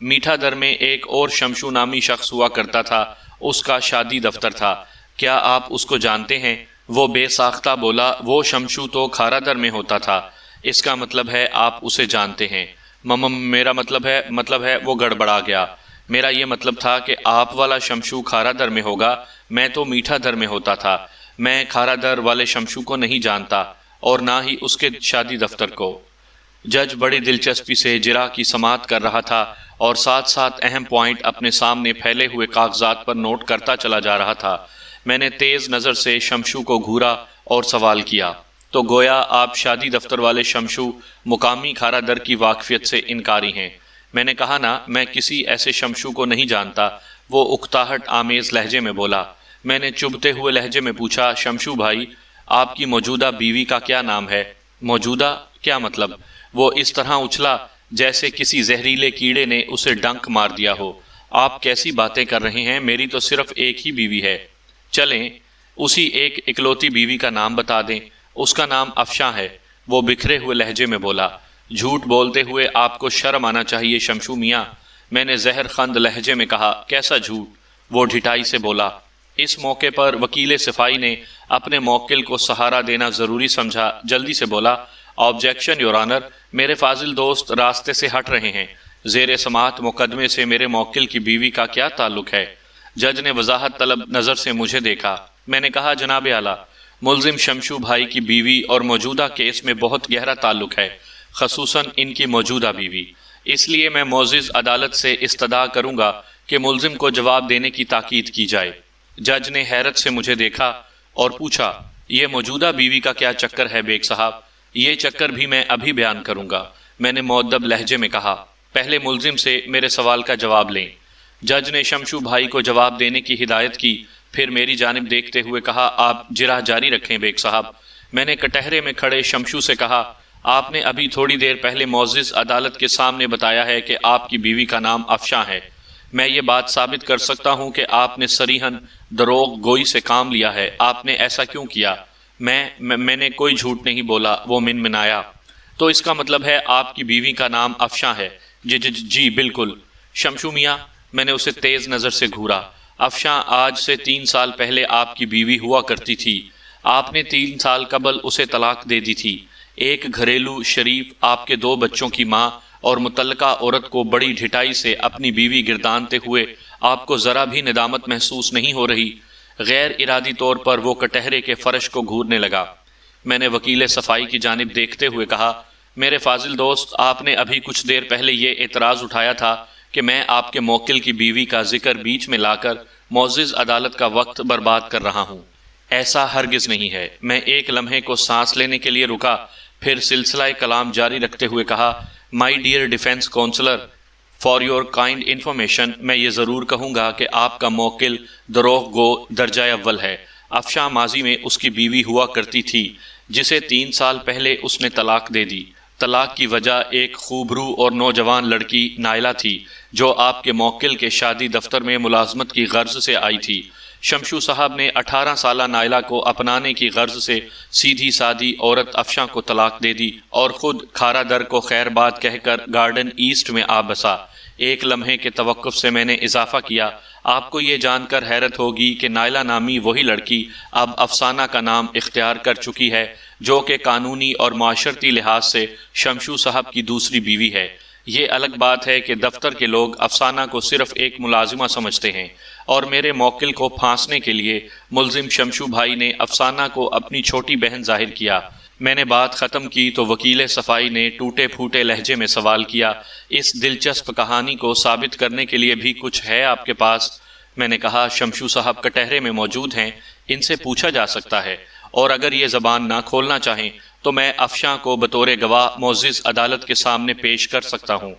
میٹھا در میں ایک اور شمشو نامی شخص ہوا کرتا تھا، اس کا شادی دفتر تھا، کیا آپ اس کو جانتے ہیں؟ وہ بے ساختہ بولا، وہ شمشو تو کھارا در میں ہوتا تھا۔ اس کا مطلب ہے آپ اسے جانتے ہیں؟ میرا مطلب ہے وہ گڑبڑا گیا۔ میرا یہ مطلب تھا کہ آپ والا شمشو کھارا در میں ہوگا، میں تو میٹھا در میں ہوتا تھا۔ میں کھارا در والے شمشو کو نہیں جانتا اور نہ ہی اس کے شادی دفتر کو۔ جج بڑی دلچسپی سے جرا کی سماعت کر رہا تھا اور ساتھ ساتھ اہم پوائنٹ اپنے سامنے پھیلے ہوئے کاغذات پر نوٹ کرتا چلا جا رہا تھا۔ میں نے تیز نظر سے شمشو کو گھورا اور سوال کیا، تو گویا آپ شادی دفتر والے شمشو مقامی کھارا در کی واقفیت سے انکاری ہیں؟ میں نے کہا نا، میں کسی ایسے شمشو کو نہیں جانتا۔ وہ اکتاہٹ آمیز لہجے میں بولا۔ میں نے چبھتے ہوئے لہجے میں پوچھا، شمشو بھائی، آپ کی موجودہ بیوی کا کیا نام ہے؟ موجودہ؟ کیا مطلب؟ وہ اس طرح اچھلا جیسے کسی زہریلے کیڑے نے اسے ڈنک مار دیا ہو۔ آپ کیسی باتیں کر رہے ہیں؟ میری تو صرف ایک ہی بیوی ہے۔ چلیں اسی ایک اکلوتی بیوی کا نام بتا دیں۔ اس کا نام افشاں ہے، وہ بکھرے ہوئے لہجے میں بولا۔ جھوٹ بولتے ہوئے آپ کو شرم آنا چاہیے شمشو میاں، میں نے زہر خند لہجے میں کہا۔ کیسا جھوٹ؟ وہ ڈھٹائی سے بولا۔ اس موقع پر وکیل صفائی نے اپنے موکل کو سہارا دینا ضروری سمجھا، جلدی سے بولا، آبجیکشن یور آنر، میرے فاضل دوست راستے سے ہٹ رہے ہیں۔ زیر سماعت مقدمے سے میرے موکل کی بیوی کا کیا تعلق ہے؟ جج نے وضاحت طلب نظر سے مجھے دیکھا۔ میں نے کہا، جناب اعلیٰ، ملزم شمشو بھائی کی بیوی اور موجودہ کیس میں بہت گہرا تعلق ہے، خصوصاً ان کی موجودہ بیوی۔ اس لیے میں معزز عدالت سے استدعا کروں گا کہ ملزم کو جواب دینے کی تاکید کی جائے۔ جج نے حیرت سے مجھے دیکھا اور پوچھا، یہ موجودہ بیوی کا کیا چکر ہے بیگ صاحب؟ یہ چکر بھی میں ابھی بیان کروں گا، میں نے مؤدب لہجے میں کہا۔ پہلے ملزم سے میرے سوال کا جواب لیں۔ جج نے شمشو بھائی کو جواب دینے کی ہدایت کی، پھر میری جانب دیکھتے ہوئے کہا، آپ جرح جاری رکھیں بیگ صاحب۔ میں نے کٹہرے میں کھڑے شمشو سے کہا، آپ نے ابھی تھوڑی دیر پہلے معزز عدالت کے سامنے بتایا ہے کہ آپ کی بیوی کا نام افشاں ہے۔ میں یہ بات ثابت کر سکتا ہوں کہ آپ نے صریحاً دروغ گوئی سے کام لیا ہے۔ آپ نے ایسا کیوں کیا؟ میں نے کوئی جھوٹ نہیں بولا، وہ منمنایا۔ تو اس کا مطلب ہے آپ کی بیوی کا نام افشاں ہے؟ جی بالکل۔ شمشو میاں، میں نے اسے تیز نظر سے گھورا، افشاں آج سے 3 سال پہلے آپ کی بیوی ہوا کرتی تھی۔ آپ نے 3 سال قبل اسے طلاق دے دی تھی۔ ایک گھریلو شریف، آپ کے 2 بچوں کی ماں اور متعلقہ عورت کو بڑی ڈھٹائی سے اپنی بیوی گردانتے ہوئے آپ کو ذرا بھی ندامت محسوس نہیں ہو رہی؟ غیر ارادی طور پر وہ کٹہرے کے فرش کو گھورنے لگا۔ میں نے وکیل صفائی کی جانب دیکھتے ہوئے کہا، میرے فاضل دوست، آپ نے ابھی کچھ دیر پہلے یہ اعتراض اٹھایا تھا کہ میں آپ کے موکل کی بیوی کا ذکر بیچ میں لا کر معزز عدالت کا وقت برباد کر رہا ہوں۔ ایسا ہرگز نہیں ہے۔ میں ایک لمحے کو سانس لینے کے لیے رکا، پھر سلسلہ کلام جاری رکھتے ہوئے کہا، my dear defence counsellor, for your kind information, میں یہ ضرور کہوں گا کہ آپ کا موکل دروغ گو درجہ اول ہے۔ افشاں ماضی میں اس کی بیوی ہوا کرتی تھی، جسے 3 سال پہلے اس نے طلاق دے دی۔ طلاق کی وجہ ایک خوبرو اور نوجوان لڑکی نائلہ تھی، جو آپ کے موکل کے شادی دفتر میں ملازمت کی غرض سے آئی تھی۔ شمشو صاحب نے 18 سالہ نائلہ کو اپنانے کی غرض سے سیدھی سادی عورت افشاں کو طلاق دے دی اور خود کھارا در کو خیر بات کہہ کر گارڈن ایسٹ میں آ بسا۔ ایک لمحے کے توقف سے میں نے اضافہ کیا، آپ کو یہ جان کر حیرت ہوگی کہ نائلہ نامی وہی لڑکی اب افسانہ کا نام اختیار کر چکی ہے، جو کہ قانونی اور معاشرتی لحاظ سے شمشو صاحب کی دوسری بیوی ہے۔ یہ الگ بات ہے کہ دفتر کے لوگ افسانہ کو صرف ایک ملازمہ سمجھتے ہیں، اور میرے موکل کو پھانسنے کے لیے ملزم شمشو بھائی نے افسانہ کو اپنی چھوٹی بہن ظاہر کیا۔ میں نے بات ختم کی تو وکیل صفائی نے ٹوٹے پھوٹے لہجے میں سوال کیا، اس دلچسپ کہانی کو ثابت کرنے کے لیے بھی کچھ ہے آپ کے پاس؟ میں نے کہا، شمشو صاحب کٹہرے میں موجود ہیں، ان سے پوچھا جا سکتا ہے، اور اگر یہ زبان نہ کھولنا چاہیں تو میں افشاں کو بطور گواہ معزز عدالت کے سامنے پیش کر سکتا ہوں۔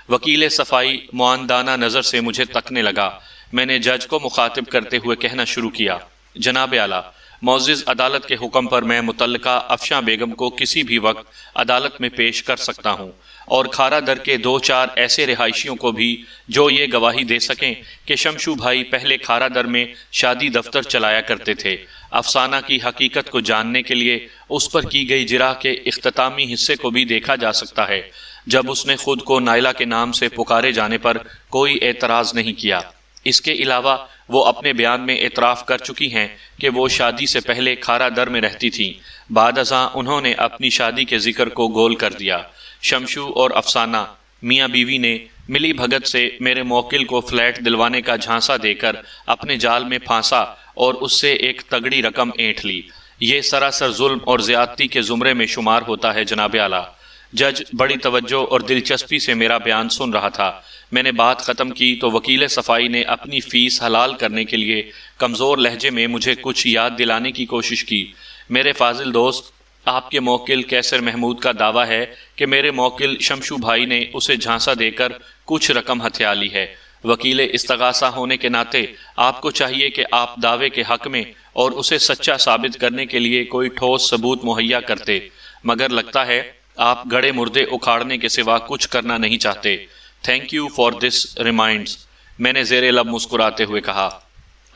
وکیل صفائی معاندانہ نظر سے مجھے تکنے لگا۔ میں نے جج کو مخاطب کرتے ہوئے کہنا شروع کیا، جناب اعلیٰ، معزز عدالت کے حکم پر میں متعلقہ افشاں بیگم کو کسی بھی وقت عدالت میں پیش کر سکتا ہوں، اور کھارا در کے 2-4 ایسے رہائشیوں کو بھی جو یہ گواہی دے سکیں کہ شمشو بھائی پہلے کھارا در میں شادی دفتر چلایا کرتے تھے۔ افسانہ کی حقیقت کو جاننے کے لیے اس پر کی گئی جرح کے اختتامی حصے کو بھی دیکھا جا سکتا ہے۔ جب اس نے خود کو نائلہ کے نام سے پکارے جانے پر کوئی اعتراض نہیں کیا۔ اس کے علاوہ وہ اپنے بیان میں اعتراف کر چکی ہیں کہ وہ شادی سے پہلے کھارا در میں رہتی تھیں۔ بعد ازاں انہوں نے اپنی شادی کے ذکر کو گول کر دیا۔ شمشو اور افسانہ میاں بیوی نے ملی بھگت سے میرے موکل کو فلیٹ دلوانے کا جھانسا دے کر اپنے جال میں پھانسا اور اس سے ایک تگڑی رقم اینٹھ لی۔ یہ سراسر ظلم اور زیادتی کے زمرے میں شمار ہوتا ہے جناب اعلیٰ۔ جج بڑی توجہ اور دلچسپی سے میرا بیان سن رہا تھا۔ میں نے بات ختم کی تو وکیل صفائی نے اپنی فیس حلال کرنے کے لیے کمزور لہجے میں مجھے کچھ یاد دلانے کی کوشش کی۔ میرے فاضل دوست، آپ کے موکل کیسر محمود کا دعویٰ ہے کہ میرے موکل شمشو بھائی نے اسے جھانسا دے کر کچھ رقم ہتھیا لی ہے۔ وکیل استغاثہ ہونے کے ناطے آپ کو چاہیے کہ آپ دعوے کے حق میں اور اسے سچا ثابت کرنے کے لیے کوئی ٹھوس ثبوت مہیا کرتے، مگر لگتا ہے آپ گڑے مردے اکھاڑنے کے سوا کچھ کرنا نہیں چاہتے۔ Thank you for this reminds, میں نے زیر لب مسکراتے ہوئے کہا۔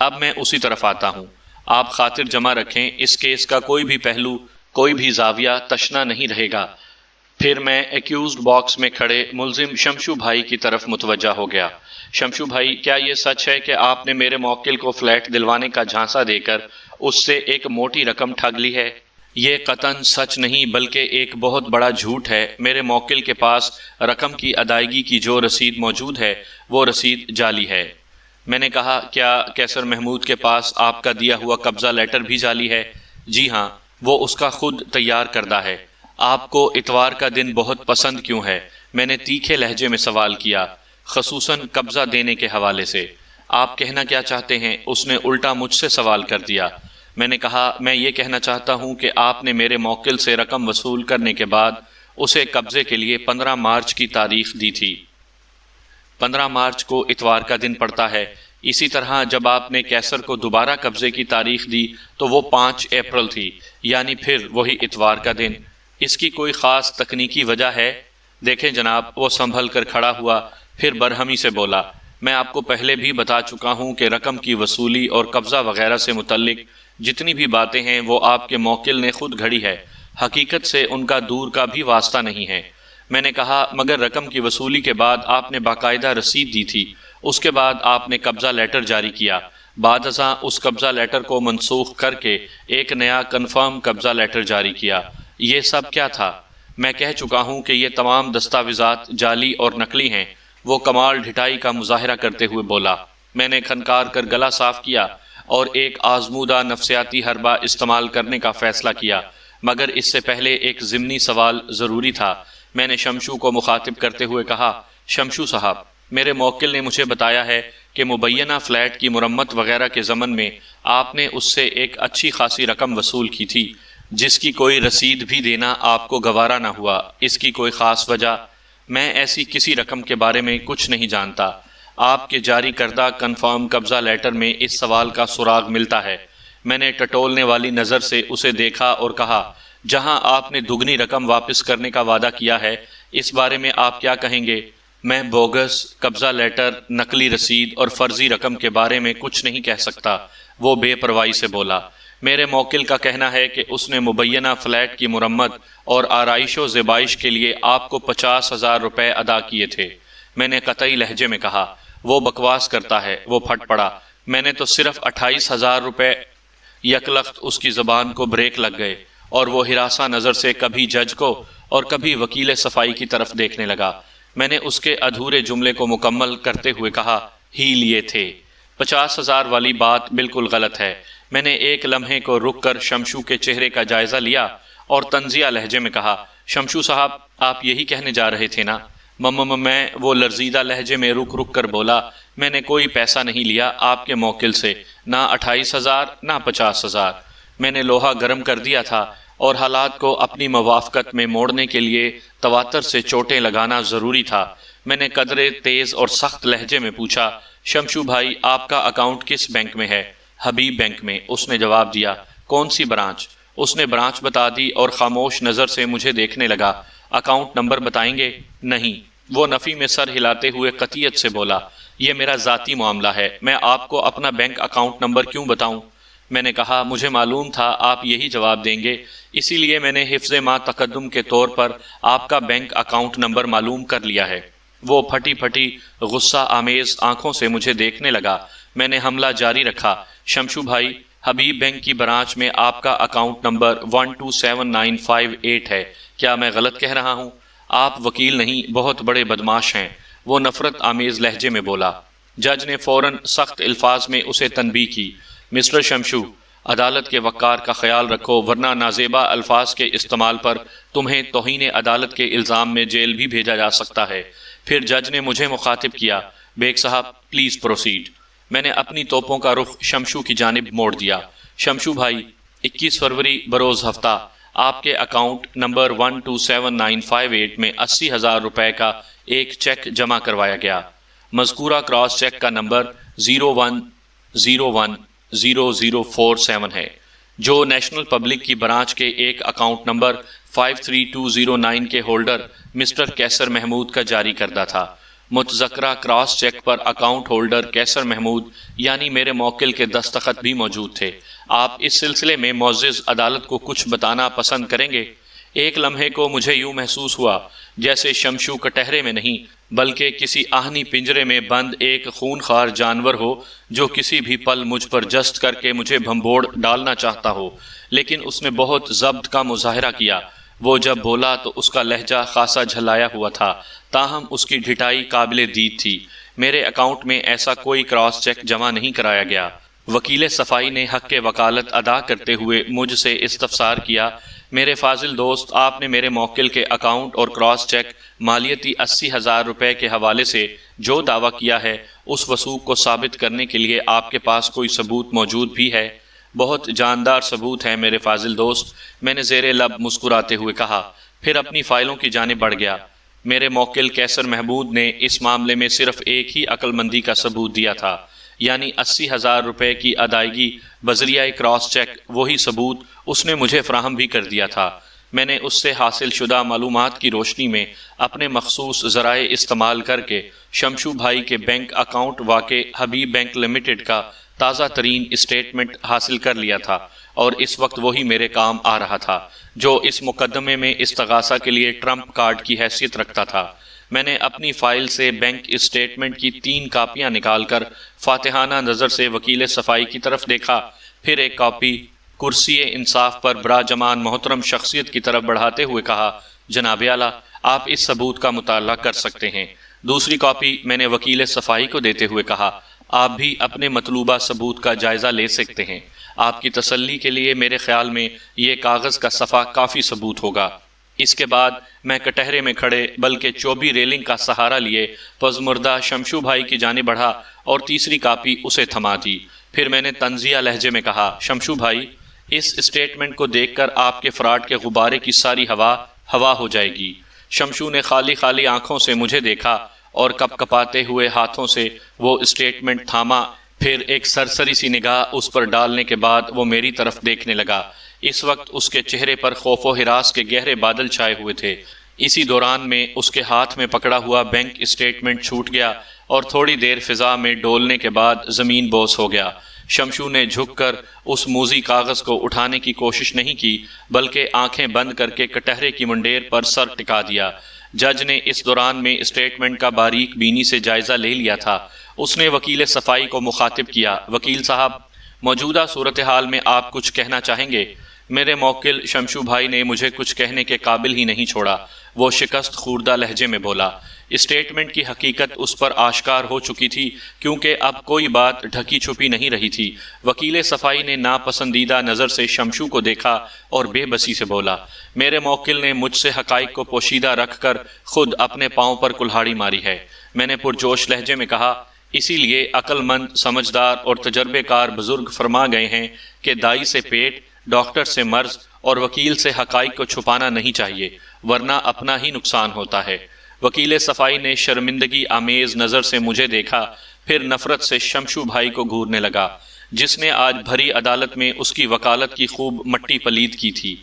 اب میں اسی طرف آتا ہوں۔ آپ خاطر جمع رکھیں، اس کیس کا کوئی بھی پہلو، کوئی بھی زاویہ تشنا نہیں رہے گا۔ پھر میں ایکیوزڈ باکس میں کھڑے ملزم شمشو بھائی کی طرف متوجہ ہو گیا۔ شمشو بھائی، کیا یہ سچ ہے کہ آپ نے میرے موکل کو فلیٹ دلوانے کا جھانسا دے کر اس سے ایک موٹی رقم ٹھگ لی ہے؟ یہ قطعاً سچ نہیں بلکہ ایک بہت بڑا جھوٹ ہے۔ میرے موکل کے پاس رقم کی ادائیگی کی جو رسید موجود ہے وہ رسید جعلی ہے۔ میں نے کہا، کیا کیسر محمود کے پاس آپ کا دیا ہوا قبضہ لیٹر بھی جعلی ہے؟ جی ہاں، وہ اس کا خود تیار کردہ ہے۔ آپ کو اتوار کا دن بہت پسند کیوں ہے؟ میں نے تیکھے لہجے میں سوال کیا، خصوصاً قبضہ دینے کے حوالے سے۔ آپ کہنا کیا چاہتے ہیں؟ اس نے الٹا مجھ سے سوال کر دیا۔ میں نے کہا، میں یہ کہنا چاہتا ہوں کہ آپ نے میرے موکل سے رقم وصول کرنے کے بعد اسے قبضے کے لیے 15 مارچ کی تاریخ دی تھی۔ 15 مارچ کو اتوار کا دن پڑتا ہے۔ اسی طرح جب آپ نے کیسر کو دوبارہ قبضے کی تاریخ دی تو وہ 5 اپریل تھی، یعنی پھر وہی اتوار کا دن۔ اس کی کوئی خاص تکنیکی وجہ ہے؟ دیکھیں جناب، وہ سنبھل کر کھڑا ہوا، پھر برہمی سے بولا، میں آپ کو پہلے بھی بتا چکا ہوں کہ رقم کی وصولی اور قبضہ وغیرہ سے متعلق جتنی بھی باتیں ہیں وہ آپ کے موکل نے خود گھڑی ہے، حقیقت سے ان کا دور کا بھی واسطہ نہیں ہے۔ میں نے کہا، مگر رقم کی وصولی کے بعد آپ نے باقاعدہ رسید دی تھی، اس کے بعد آپ نے قبضہ لیٹر جاری کیا، بعد ازاں اس قبضہ لیٹر کو منسوخ کر کے ایک نیا کنفرم قبضہ لیٹر جاری کیا، یہ سب کیا تھا؟ میں کہہ چکا ہوں کہ یہ تمام دستاویزات جعلی اور نقلی ہیں، وہ کمال ڈھٹائی کا مظاہرہ کرتے ہوئے بولا۔ میں نے کھنکار کر گلا صاف کیا اور ایک آزمودہ نفسیاتی حربہ استعمال کرنے کا فیصلہ کیا، مگر اس سے پہلے ایک ضمنی سوال ضروری تھا۔ میں نے شمشو کو مخاطب کرتے ہوئے کہا، شمشو صاحب، میرے موکل نے مجھے بتایا ہے کہ مبینہ فلیٹ کی مرمت وغیرہ کے ضمن میں آپ نے اس سے ایک اچھی خاصی رقم وصول کی تھی، جس کی کوئی رسید بھی دینا آپ کو گوارا نہ ہوا۔ اس کی کوئی خاص وجہ؟ میں ایسی کسی رقم کے بارے میں کچھ نہیں جانتا۔ آپ کے جاری کردہ کنفرم قبضہ لیٹر میں اس سوال کا سراغ ملتا ہے۔ میں نے ٹٹولنے والی نظر سے اسے دیکھا اور کہا، جہاں آپ نے دگنی رقم واپس کرنے کا وعدہ کیا ہے، اس بارے میں آپ کیا کہیں گے؟ میں بوگس قبضہ لیٹر، نقلی رسید اور فرضی رقم کے بارے میں کچھ نہیں کہہ سکتا، وہ بے پرواہی سے بولا۔ میرے موکل کا کہنا ہے کہ اس نے مبینہ فلیٹ کی مرمت اور آرائش و زیبائش کے لیے آپ کو 50,000 روپے ادا کیے تھے۔ میں نے قطعی لہجے میں کہا، وہ بکواس کرتا ہے۔ وہ پھٹ پڑا، میں نے تو صرف 28,000 روپے۔ یکلخت اس کی زبان کو بریک لگ گئے اور وہ ہراساں نظر سے کبھی جج کو اور کبھی وکیل صفائی کی طرف دیکھنے لگا۔ میں نے اس کے ادھورے جملے کو مکمل کرتے ہوئے کہا، ہی لیے تھے۔ 50,000 والی بات بالکل غلط ہے۔ میں نے ایک لمحے کو رک کر شمشو کے چہرے کا جائزہ لیا اور طنزیہ لہجے میں کہا، شمشو صاحب، آپ یہی کہنے جا رہے تھے نا؟ میں وہ لرزیدہ لہجے میں رک رک کر بولا، میں نے کوئی پیسہ نہیں لیا آپ کے موکل سے، نہ 28,000 نہ 50,000۔ میں نے لوہا گرم کر دیا تھا اور حالات کو اپنی موافقت میں موڑنے کے لیے تواتر سے چوٹیں لگانا ضروری تھا۔ میں نے قدرے تیز اور سخت لہجے میں پوچھا، شمشو بھائی، آپ کا اکاؤنٹ کس بینک میں ہے؟ حبیب بینک میں، اس نے جواب دیا۔ کون سی برانچ؟ اس نے برانچ بتا دی اور خاموش نظر سے مجھے دیکھنے لگا۔ اکاؤنٹ نمبر بتائیں گے؟ نہیں، وہ نفی میں سر ہلاتے ہوئے قطعیت سے بولا، یہ میرا ذاتی معاملہ ہے، میں آپ کو اپنا بینک اکاؤنٹ نمبر کیوں بتاؤں؟ میں نے کہا مجھے معلوم تھا آپ یہی جواب دیں گے، اسی لیے میں نے حفظ ما تقدم کے طور پر آپ کا بینک اکاؤنٹ نمبر معلوم کر لیا ہے۔ وہ پھٹی پھٹی غصہ آمیز آنکھوں سے مجھے دیکھنے لگا۔ میں نے حملہ جاری رکھا، شمشو بھائی، حبیب بینک کی برانچ میں آپ کا اکاؤنٹ نمبر 127958 ہے، کیا میں غلط کہہ رہا ہوں؟ آپ وکیل نہیں، بہت بڑے بدماش ہیں، وہ نفرت آمیز لہجے میں بولا۔ جج نے فوراً سخت الفاظ میں اسے تنبیہ کی، مسٹر شمشو، عدالت کے وقار کا خیال رکھو ورنہ نازیبا الفاظ کے استعمال پر تمہیں توہین عدالت کے الزام میں جیل بھی بھیجا جا سکتا ہے۔ پھر جج نے مجھے مخاطب کیا، بیگ صاحب پلیز پروسیڈ۔ میں نے اپنی توپوں کا رخ شمشو کی جانب موڑ دیا۔ شمشو بھائی، 21 فروری بروز ہفتہ آپ کے اکاؤنٹ نمبر 127958 میں 80,000 روپے کا ایک چیک جمع کروایا گیا۔ مذکورہ کراس چیک کا نمبر 01010047 ہے، جو نیشنل پبلک کی برانچ کے ایک اکاؤنٹ نمبر 53209 کے ہولڈر مسٹر کیسر محمود کا جاری کردہ تھا۔ متذکرہ کراس چیک پر اکاؤنٹ ہولڈر کیسر محمود یعنی میرے موکل کے دستخط بھی موجود تھے۔ آپ اس سلسلے میں معزز عدالت کو کچھ بتانا پسند کریں گے؟ ایک لمحے کو مجھے یوں محسوس ہوا جیسے شمشو کٹہرے میں نہیں بلکہ کسی آہنی پنجرے میں بند ایک خونخوار جانور ہو جو کسی بھی پل مجھ پر جست کر کے مجھے بھنبوڑ ڈالنا چاہتا ہو۔ لیکن اس نے بہت ضبط کا مظاہرہ کیا۔ وہ جب بولا تو اس کا لہجہ خاصا جھلایا ہوا تھا، تاہم اس کی ڈھٹائی قابل دید تھی۔ میرے اکاؤنٹ میں ایسا کوئی کراس چیک جمع نہیں کرایا گیا۔ وکیل صفائی نے حق وکالت ادا کرتے ہوئے مجھ سے استفسار کیا، میرے فاضل دوست، آپ نے میرے موکل کے اکاؤنٹ اور کراس چیک مالیتی 80,000 روپے کے حوالے سے جو دعویٰ کیا ہے اس وثوق کو ثابت کرنے کے لیے آپ کے پاس کوئی ثبوت موجود بھی ہے؟ بہت جاندار ثبوت ہے میرے فاضل دوست، میں نے زیر لب مسکراتے ہوئے کہا، پھر اپنی فائلوں کی جانب بڑھ گیا۔ میرے موکل کیسر محمود نے اس معاملے میں صرف ایک ہی عقل مندی کا ثبوت دیا تھا، یعنی 80,000 روپے کی ادائیگی بذریعہ کراس چیک۔ وہی ثبوت اس نے مجھے فراہم بھی کر دیا تھا۔ میں نے اس سے حاصل شدہ معلومات کی روشنی میں اپنے مخصوص ذرائع استعمال کر کے شمشو بھائی کے بینک اکاؤنٹ واقع حبیب بینک لمیٹڈ کا تازہ ترین اسٹیٹمنٹ حاصل کر لیا تھا، اور اس وقت وہی میرے کام آ رہا تھا جو اس مقدمے میں استغاثہ کے لیے ٹرمپ کارڈ کی حیثیت رکھتا تھا۔ میں نے اپنی فائل سے بینک اسٹیٹمنٹ کی 3 کاپیاں نکال کر فاتحانہ نظر سے وکیل صفائی کی طرف دیکھا، پھر ایک کاپی کرسی انصاف پر براجمان محترم شخصیت کی طرف بڑھاتے ہوئے کہا، جناب اعلیٰ، آپ اس ثبوت کا مطالعہ کر سکتے ہیں۔ دوسری کاپی میں نے وکیل صفائی کو دیتے ہوئے کہا، آپ بھی اپنے مطلوبہ ثبوت کا جائزہ لے سکتے ہیں۔ آپ کی تسلی کے لیے میرے خیال میں یہ کاغذ کا صفحہ کافی ثبوت ہوگا۔ اس کے بعد میں کٹہرے میں کھڑے بلکہ چوبی ریلنگ کا سہارا لیے پزمردہ شمشو بھائی کی جانب بڑھا اور تیسری کاپی اسے تھما دی۔ پھر میں نے طنزیہ لہجے میں کہا، شمشو بھائی، اس اسٹیٹمنٹ کو دیکھ کر آپ کے فراڈ کے غبارے کی ساری ہوا ہو جائے گی۔ شمشو نے خالی آنکھوں سے مجھے دیکھا اور کپ کپاتے ہوئے ہاتھوں سے وہ اسٹیٹمنٹ تھاما، پھر ایک سرسری سی نگاہ اس پر ڈالنے کے بعد وہ میری طرف دیکھنے لگا۔ اس وقت اس کے چہرے پر خوف و ہراس کے گہرے بادل چھائے ہوئے تھے۔ اسی دوران میں اس کے ہاتھ میں پکڑا ہوا بینک اسٹیٹمنٹ چھوٹ گیا اور تھوڑی دیر فضا میں ڈولنے کے بعد زمین بوس ہو گیا۔ شمشو نے جھک کر اس موذی کاغذ کو اٹھانے کی کوشش نہیں کی بلکہ آنکھیں بند کر کے کٹہرے کی منڈیر پر سر ٹکا دیا۔ جج نے اس دوران میں اسٹیٹمنٹ کا باریک بینی سے جائزہ لے لیا تھا۔ اس نے وکیل صفائی کو مخاطب کیا، وکیل صاحب، موجودہ صورتحال میں آپ کچھ کہنا چاہیں گے؟ میرے موکل شمشو بھائی نے مجھے کچھ کہنے کے قابل ہی نہیں چھوڑا۔ وہ شکست خوردہ لہجے میں بولا، اسٹیٹمنٹ کی حقیقت اس پر آشکار ہو چکی تھی کیونکہ اب کوئی بات ڈھکی چھپی نہیں رہی تھی۔ وکیل صفائی نے ناپسندیدہ نظر سے شمشو کو دیکھا اور بے بسی سے بولا، میرے موکل نے مجھ سے حقائق کو پوشیدہ رکھ کر خود اپنے پاؤں پر کلہاڑی ماری ہے۔ میں نے پرجوش لہجے میں کہا، اسی لیے عقل مند، سمجھدار اور تجربے کار بزرگ فرما گئے ہیں کہ دائی سے پیٹ، ڈاکٹر سے مرض اور وکیل سے حقائق کو چھپانا نہیں چاہیے، ورنہ اپنا ہی نقصان ہوتا ہے۔ وکیل صفائی نے شرمندگی آمیز نظر سے مجھے دیکھا، پھر نفرت سے شمشو بھائی کو گھورنے لگا جس نے آج بھری عدالت میں اس کی وکالت کی خوب مٹی پلید کی تھی۔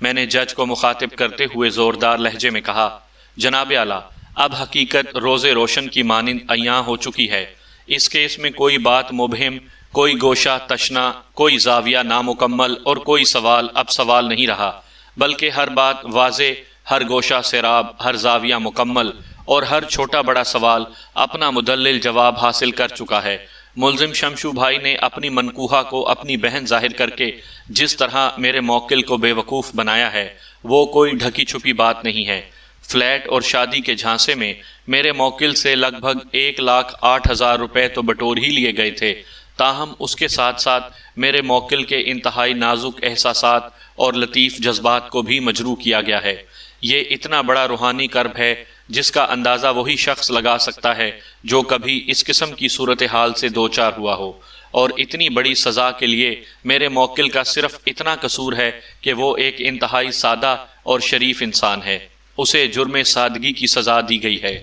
میں نے جج کو مخاطب کرتے ہوئے زوردار لہجے میں کہا، جناب اعلیٰ، اب حقیقت روز روشن کی مانند عیاں ہو چکی ہے۔ اس کیس میں کوئی بات مبہم، کوئی گوشہ تشنا، کوئی زاویہ نامکمل اور کوئی سوال اب سوال نہیں رہا، بلکہ ہر بات واضح، ہر گوشہ سیراب، ہر زاویہ مکمل اور ہر چھوٹا بڑا سوال اپنا مدلل جواب حاصل کر چکا ہے۔ ملزم شمشو بھائی نے اپنی منکوحہ کو اپنی بہن ظاہر کر کے جس طرح میرے موکل کو بے وقوف بنایا ہے وہ کوئی ڈھکی چھپی بات نہیں ہے۔ فلیٹ اور شادی کے جھانسے میں میرے موکل سے لگ بھگ 1,08,000 روپے تو بٹور ہی لیے گئے تھے، تاہم اس کے ساتھ ساتھ میرے موکل کے انتہائی نازک احساسات اور لطیف جذبات کو بھی مجروح کیا گیا ہے۔ یہ اتنا بڑا روحانی کرب ہے جس کا اندازہ وہی شخص لگا سکتا ہے جو کبھی اس قسم کی صورتحال سے دوچار ہوا ہو، اور اتنی بڑی سزا کے لیے میرے موکل کا صرف اتنا قصور ہے کہ وہ ایک انتہائی سادہ اور شریف انسان ہے۔ اسے جرم سادگی کی سزا دی گئی ہے۔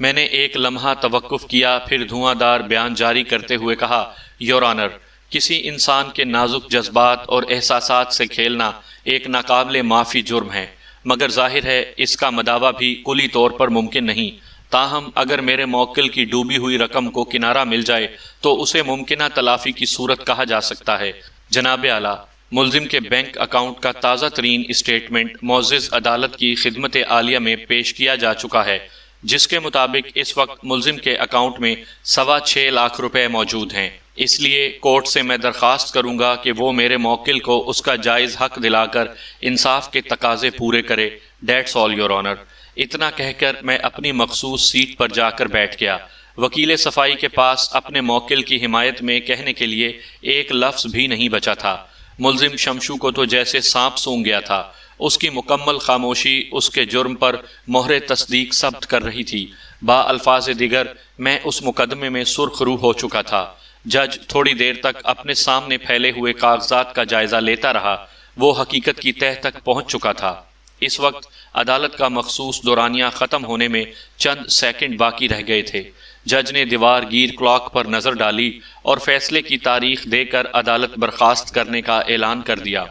میں نے ایک لمحہ توقف کیا، پھر دھواں دار بیان جاری کرتے ہوئے کہا، یور آنر، کسی انسان کے نازک جذبات اور احساسات سے کھیلنا ایک ناقابل معافی جرم ہے، مگر ظاہر ہے اس کا مداوع بھی کلی طور پر ممکن نہیں۔ تاہم اگر میرے موکل کی ڈوبی ہوئی رقم کو کنارہ مل جائے تو اسے ممکنہ تلافی کی صورت کہا جا سکتا ہے۔ جناب اعلیٰ، ملزم کے بینک اکاؤنٹ کا تازہ ترین اسٹیٹمنٹ معزز عدالت کی خدمت عالیہ میں پیش کیا جا چکا ہے، جس کے مطابق اس وقت ملزم کے اکاؤنٹ میں 6.25 لاکھ روپے موجود ہیں۔ اس لیے کورٹ سے میں درخواست کروں گا کہ وہ میرے موکل کو اس کا جائز حق دلا کر انصاف کے تقاضے پورے کرے۔ That's all, Your Honor۔ اتنا کہہ کر میں اپنی مخصوص سیٹ پر جا کر بیٹھ گیا۔ وکیل صفائی کے پاس اپنے موکل کی حمایت میں کہنے کے لیے ایک لفظ بھی نہیں بچا تھا۔ ملزم شمشو کو تو جیسے سانپ سونگھ گیا تھا۔ اس کی مکمل خاموشی اس کے جرم پر مہر تصدیق ثبت کر رہی تھی۔ با الفاظ دیگر میں اس مقدمے میں سرخ رو ہو چکا تھا۔ جج تھوڑی دیر تک اپنے سامنے پھیلے ہوئے کاغذات کا جائزہ لیتا رہا۔ وہ حقیقت کی تہہ تک پہنچ چکا تھا۔ اس وقت عدالت کا مخصوص دورانیہ ختم ہونے میں چند سیکنڈ باقی رہ گئے تھے۔ جج نے دیوار گیر کلاک پر نظر ڈالی اور فیصلے کی تاریخ دے کر عدالت برخاست کرنے کا اعلان کر دیا۔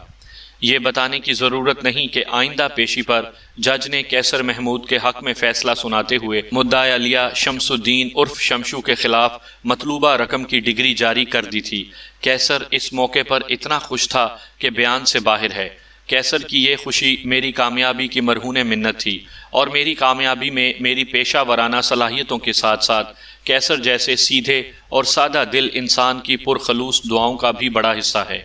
یہ بتانے کی ضرورت نہیں کہ آئندہ پیشی پر جج نے کیسر محمود کے حق میں فیصلہ سناتے ہوئے مدعی علیہ شمس الدین عرف شمشو کے خلاف مطلوبہ رقم کی ڈگری جاری کر دی تھی۔ کیسر اس موقع پر اتنا خوش تھا کہ بیان سے باہر ہے۔ کیسر کی یہ خوشی میری کامیابی کی مرہون منت تھی، اور میری کامیابی میں میری پیشہ ورانہ صلاحیتوں کے ساتھ ساتھ کیسر جیسے سیدھے اور سادہ دل انسان کی پرخلوص دعاؤں کا بھی بڑا حصہ ہے۔